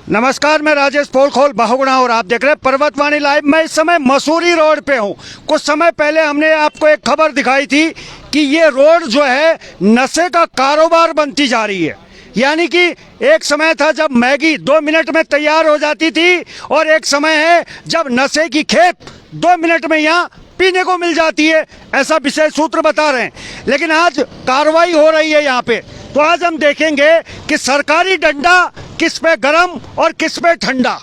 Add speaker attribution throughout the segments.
Speaker 1: नमस्कार, मैं राजेश पोलखोल बहुगुणा और आप देख रहे हैं पर्वतवाणी लाइव। मैं इस समय मसूरी रोड पे हूँ। कुछ समय पहले हमने आपको एक खबर दिखाई थी कि ये रोड जो है नशे का कारोबार बनती जा रही है। यानी कि एक समय था जब मैगी 2 मिनट में तैयार हो जाती थी और एक समय है जब नशे की खेप 2 मिनट में यहाँ पीने को मिल जाती है, ऐसा विशेष सूत्र बता रहे हैं। लेकिन आज कार्रवाई हो रही है यहाँ पे, तो आज हम देखेंगे कि सरकारी डंडा किस पे गरम और किस पे ठंडा,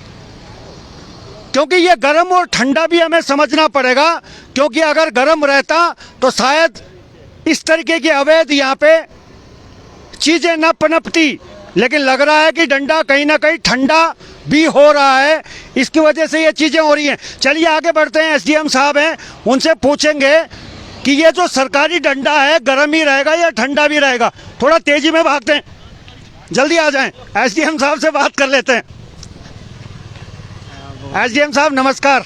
Speaker 1: क्योंकि ये गरम और ठंडा भी हमें समझना पड़ेगा। क्योंकि अगर गरम रहता तो शायद इस तरीके की अवैध यहाँ पे चीजें न पनपती, लेकिन लग रहा है कि डंडा कहीं ना कहीं ठंडा भी हो रहा है, इसकी वजह से ये चीजें हो रही हैं। चलिए आगे बढ़ते हैं, एसडीएम साहब हैं, उनसे पूछेंगे कि ये जो सरकारी डंडा है गर्म ही रहेगा या ठंडा भी रहेगा। थोड़ा तेजी में भागते हैं, जल्दी आ जाएं, एसडीएम साहब से बात कर लेते हैं। एसडीएम साहब नमस्कार।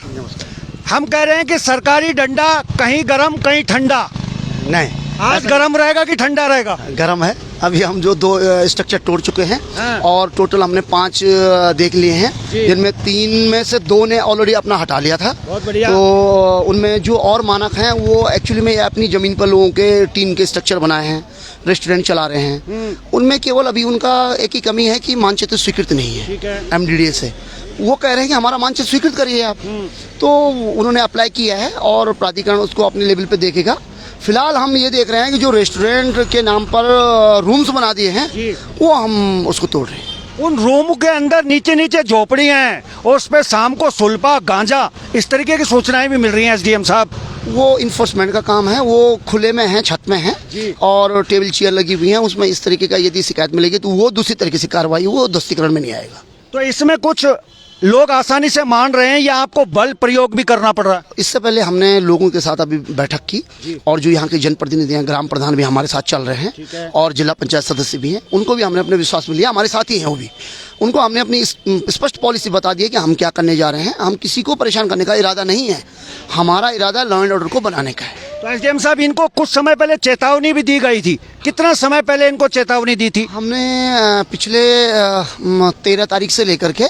Speaker 1: हम कह रहे हैं कि सरकारी डंडा कहीं गर्म कहीं ठंडा,
Speaker 2: नहीं
Speaker 1: आज गर्म रहेगा कि ठंडा रहेगा?
Speaker 2: गर्म है। अभी हम जो 2 स्ट्रक्चर तोड़ चुके हैं और टोटल हमने 5 देख लिए हैं, जिनमें 3 में से 2 ने ऑलरेडी अपना हटा लिया था।
Speaker 1: बहुत बढ़िया।
Speaker 2: तो उनमें जो और मानक हैं वो एक्चुअली में अपनी ज़मीन पर लोगों के टीन के स्ट्रक्चर बनाए हैं, रेस्टोरेंट चला रहे हैं। उनमें केवल अभी उनका एक ही कमी है कि मानचित्र स्वीकृत नहीं है एमडीडीए से। वो कह रहे हैं कि हमारा मानचित्र स्वीकृत करिए आप। तो उन्होंने अप्लाई किया है और प्राधिकरण उसको अपने लेवल पे देखेगा। फिलहाल हम ये देख रहे हैं कि जो रेस्टोरेंट के नाम पर रूम्स बना दिए हैं वो हम उसको तोड़ रहे हैं।
Speaker 1: उन रूम के अंदर नीचे नीचे झोपड़ियां हैं और उस पे शाम को सुल्पा गांजा इस तरीके की सूचनाएं भी मिल रही हैं एसडीएम साहब।
Speaker 2: वो इन्फोर्समेंट का काम है, वो खुले में है, छत में है और टेबल चेयर लगी हुई है। उसमें इस तरीके का यदि शिकायत मिलेगी तो वो दूसरी तरीके से कार्रवाई, वो दस्तीकरण में नहीं आएगा।
Speaker 1: तो इसमें कुछ लोग आसानी से मान रहे हैं या आपको बल प्रयोग भी करना पड़ रहा है?
Speaker 2: इससे पहले हमने लोगों के साथ अभी बैठक की और जो यहाँ के जनप्रतिनिधि हैं, ग्राम प्रधान भी हमारे साथ चल रहे हैं और जिला पंचायत सदस्य भी हैं, उनको भी हमने अपने विश्वास में लिया। हमारे साथ ही हैं वो भी। उनको हमने अपनी स्पष्ट पॉलिसी बता दी है कि हम क्या करने जा रहे हैं। हम किसी को परेशान करने का इरादा नहीं है, हमारा इरादा लॉ एंड ऑर्डर को बनाने का है।
Speaker 1: तो एसडीएम साहब, इनको कुछ समय पहले चेतावनी भी दी गई थी। कितना समय पहले इनको चेतावनी दी थी?
Speaker 2: हमने पिछले 13 तारीख से लेकर के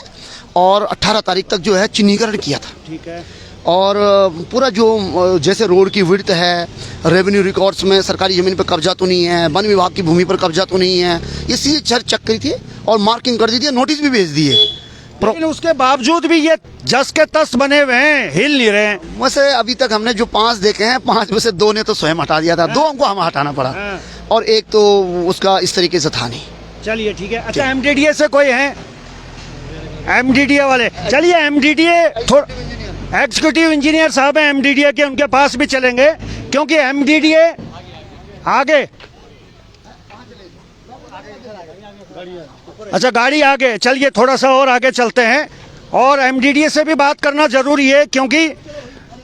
Speaker 2: और 18 तारीख तक जो है चिन्हीकरण किया था। ठीक है। और पूरा जो जैसे रोड की विड्थ है, रेवेन्यू रिकॉर्ड्स में सरकारी ज़मीन पर कब्जा तो नहीं है, वन विभाग की भूमि पर कब्जा तो नहीं है, ये चीज़ चेक करी थी और मार्किंग कर दी थी, नोटिस भी भेज दिए।
Speaker 1: लेकिन उसके बावजूद भी ये जस के तस बने हुए हैं, हिल नहीं रहे हैं।
Speaker 2: वैसे अभी तक हमने जो 5 देखे हैं, 5 में से 2 ने तो स्वयं हटा दिया था, 2 हमको हमें हटाना पड़ा और एक तो उसका इस तरीके से था नहीं।
Speaker 1: चलिए ठीक है। अच्छा, एमडीडीए से कोई है? एमडीडीए वाले, चलिए एमडीडीए थोड़ा एग्जीक्यूटिव इंजीनियर साहब हैं एमडीडीए के, उनके पास भी चलेंगे क्योंकि एमडीडीए आगे। अच्छा, गाड़ी आगे, चलिए थोड़ा सा और आगे चलते हैं और एमडीडीए से भी बात करना जरूरी है क्योंकि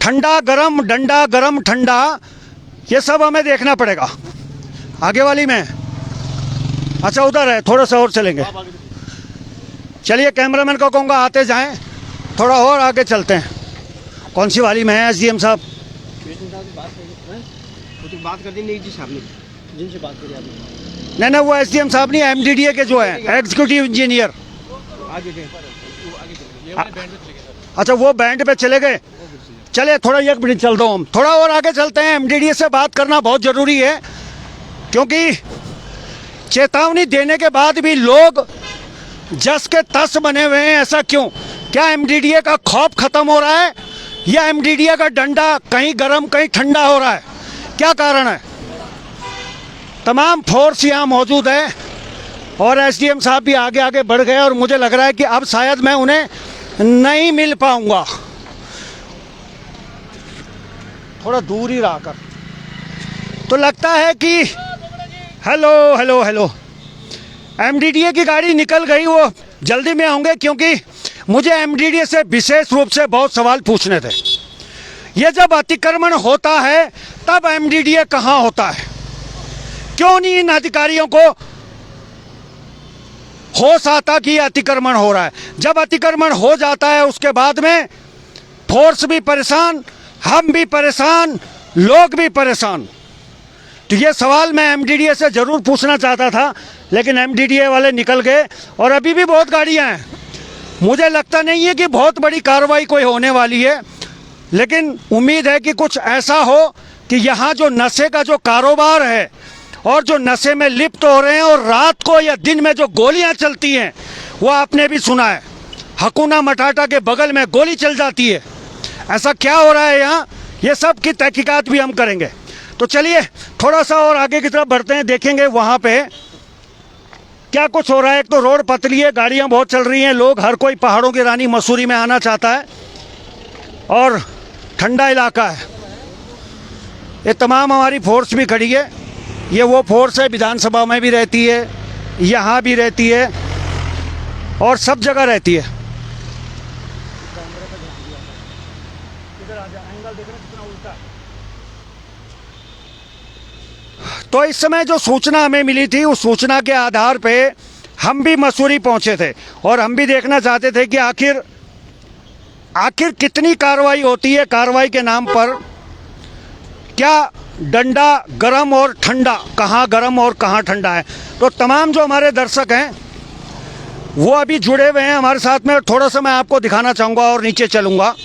Speaker 1: ठंडा गरम, डंडा गरम ठंडा, ये सब हमें देखना पड़ेगा। आगे वाली में, अच्छा उधर है, थोड़ा सा और चलेंगे। चलिए कैमरामैन को कहूँगा आते जाएं, थोड़ा और आगे चलते हैं। कौन सी वाली में है एसडीएम साहब?
Speaker 3: बात कर दी नहीं जी साहब ने, जिनसे बात करी आपने?
Speaker 1: नहीं, वो एसडीएम साहब नहीं, एमडीडीए के जो है एग्जीक्यूटिव इंजीनियर। अच्छा, वो बैंड पे चले गए। चलिए थोड़ा 1 मिनट चलता हूँ, थोड़ा और आगे चलते हैं। एमडीडीए से बात करना बहुत जरूरी है क्योंकि चेतावनी देने के बाद भी लोग जस के तस बने हुए हैं। ऐसा क्यों? क्या एमडीडीए का खौफ खत्म हो रहा है या एमडीडीए का डंडा कहीं गर्म कहीं ठंडा हो रहा है? क्या कारण है? तमाम फोर्स यहाँ मौजूद है और एसडीएम साहब भी आगे आगे बढ़ गए और मुझे लग रहा है कि अब शायद मैं उन्हें नहीं मिल पाऊंगा। थोड़ा दूर ही रहा कर, तो लगता है कि हेलो हेलो हेलो, एमडीडीए की गाड़ी निकल गई। वो जल्दी में होंगे क्योंकि मुझे एमडीडीए से विशेष रूप से बहुत सवाल पूछने थे। ये जब अतिक्रमण होता है तब एमडीडीए कहाँ होता है? क्यों नहीं इन अधिकारियों को होश आता कि अतिक्रमण हो रहा है? जब अतिक्रमण हो जाता है उसके बाद में फोर्स भी परेशान, हम भी परेशान, लोग भी परेशान। तो ये सवाल मैं एमडीडीए से ज़रूर पूछना चाहता था, लेकिन एमडीडीए वाले निकल गए और अभी भी बहुत गाड़ियां हैं। मुझे लगता नहीं है कि बहुत बड़ी कार्रवाई कोई होने वाली है, लेकिन उम्मीद है कि कुछ ऐसा हो कि यहाँ जो नशे का जो कारोबार है और जो नशे में लिप्त हो रहे हैं और रात को या दिन में जो गोलियां चलती हैं, वो आपने भी सुना है, हकुना मटाटा के बगल में गोली चल जाती है। ऐसा क्या हो रहा है यहाँ, ये सब की तहकीकात भी हम करेंगे। तो चलिए थोड़ा सा और आगे की तरफ बढ़ते हैं, देखेंगे वहाँ पे क्या कुछ हो रहा है। एक तो रोड पतली है, गाड़ियाँ बहुत चल रही हैं, लोग हर कोई पहाड़ों की रानी मसूरी में आना चाहता है और ठंडा इलाका है। ये तमाम हमारी फोर्स भी खड़ी है, ये वो फोर्स है विधानसभा में भी रहती है, यहाँ भी रहती है और सब जगह रहती है। तो इस समय जो सूचना हमें मिली थी, उस सूचना के आधार पे हम भी मसूरी पहुंचे थे और हम भी देखना चाहते थे कि आखिर कितनी कार्रवाई होती है, कार्रवाई के नाम पर क्या डंडा गरम और ठंडा, कहाँ गरम और कहाँ ठंडा है। तो तमाम जो हमारे दर्शक हैं वो अभी जुड़े हुए हैं हमारे साथ में, थोड़ा सा मैं आपको दिखाना चाहूँगा और नीचे चलूँगा।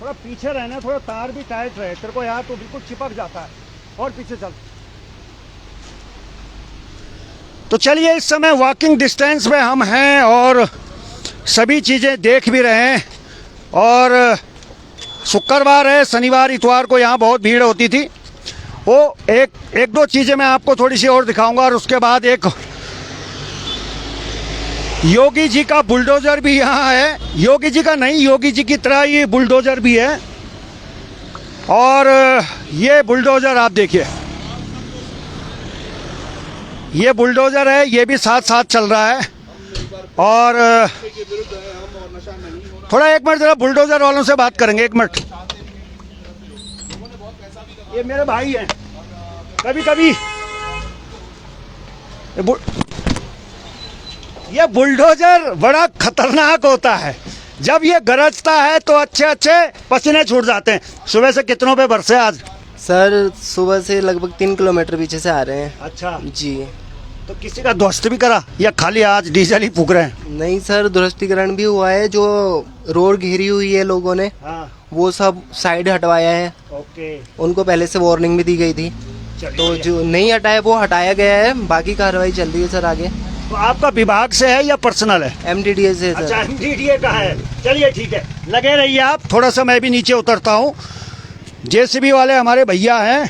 Speaker 1: थोड़ा पीछे रहना, थोड़ा तार भी टाइट रहे, तेरे को यार तो बिल्कुल चिपक जाता है। और पीछे चल। तो चलिए इस समय वॉकिंग डिस्टेंस में हम हैं और सभी चीज़ें देख भी रहे हैं। और शुक्रवार है, शनिवार इतवार को यहाँ बहुत भीड़ होती थी। वो एक दो चीज़ें मैं आपको थोड़ी सी और दिखाऊंगा और उसके बाद एक योगी जी का बुलडोजर भी यहाँ है। योगी जी का नहीं, योगी जी की तरह ये बुलडोजर भी है। और ये बुलडोजर आप देखिए, ये बुलडोजर है, ये भी साथ साथ चल रहा है। और थोड़ा एक मिनट जरा बुलडोजर वालों से बात करेंगे, एक मिनट। ये मेरे भाई हैं। कभी कभी ये बुलडोजर बड़ा खतरनाक होता है, जब ये गरजता है तो अच्छे अच्छे पसीने छूट जाते हैं। सुबह से कितनों पे बरसे आज?
Speaker 3: सर सुबह से लगभग 3 किलोमीटर पीछे से आ रहे हैं।
Speaker 1: अच्छा
Speaker 3: जी।
Speaker 1: तो किसी का ध्वस्त भी करा या खाली आज डीजल ही फूक रहे हैं?
Speaker 3: नहीं सर, ध्वस्तीकरण भी हुआ है। जो रोड घेरी हुई है लोगों ने,
Speaker 1: हाँ।
Speaker 3: वो सब साइड हटवाया है।
Speaker 1: ओके।
Speaker 3: उनको पहले से वार्निंग भी दी गई थी, तो जो नहीं हटाया वो हटाया गया है। बाकी कार्रवाई चल रही है सर आगे।
Speaker 1: तो आपका विभाग से है या पर्सनल है?
Speaker 3: MDDA से सर।
Speaker 1: अच्छा, MDDA का है। चलिए ठीक है, लगे रहिए आप। थोड़ा सा मैं भी नीचे उतरता हूँ। JCB वाले हमारे भैया हैं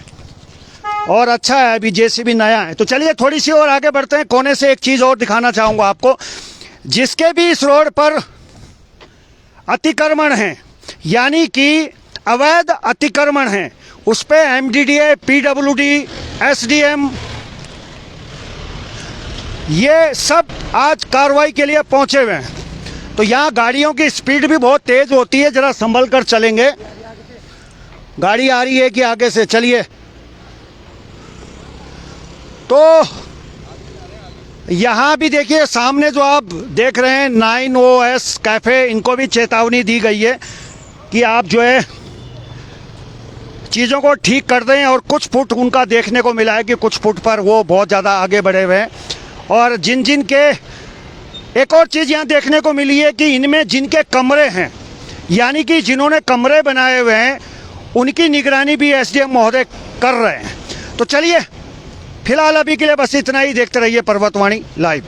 Speaker 1: और अच्छा है, अभी JCB नया है। तो चलिए थोड़ी सी और आगे बढ़ते हैं। कोने से एक चीज़ और दिखाना चाहूँगा आपको। जिसके भी इस रोड पर अतिक्रमण हैं, यानी कि अवैध अतिक्रमण हैं, उस पर MDDA, PWD, SDM ये सब आज कार्रवाई के लिए पहुंचे हुए हैं। तो यहाँ गाड़ियों की स्पीड भी बहुत तेज होती है, जरा संभल कर चलेंगे। गाड़ी आ रही है कि आगे से? चलिए। तो यहाँ भी देखिए, सामने जो आप देख रहे हैं 9OS कैफ़े, इनको भी चेतावनी दी गई है कि आप जो है चीज़ों को ठीक कर दें। और कुछ फुट उनका देखने को मिला है कि कुछ फुट पर वो बहुत ज़्यादा आगे बढ़े हुए हैं। और जिन के एक और चीज़ यहाँ देखने को मिली है कि इनमें जिनके कमरे हैं, यानी कि जिन्होंने कमरे बनाए हुए हैं, उनकी निगरानी भी SDM महोदय कर रहे हैं। तो चलिए फिलहाल अभी के लिए बस इतना ही। देखते रहिए पर्वतवाणी लाइव।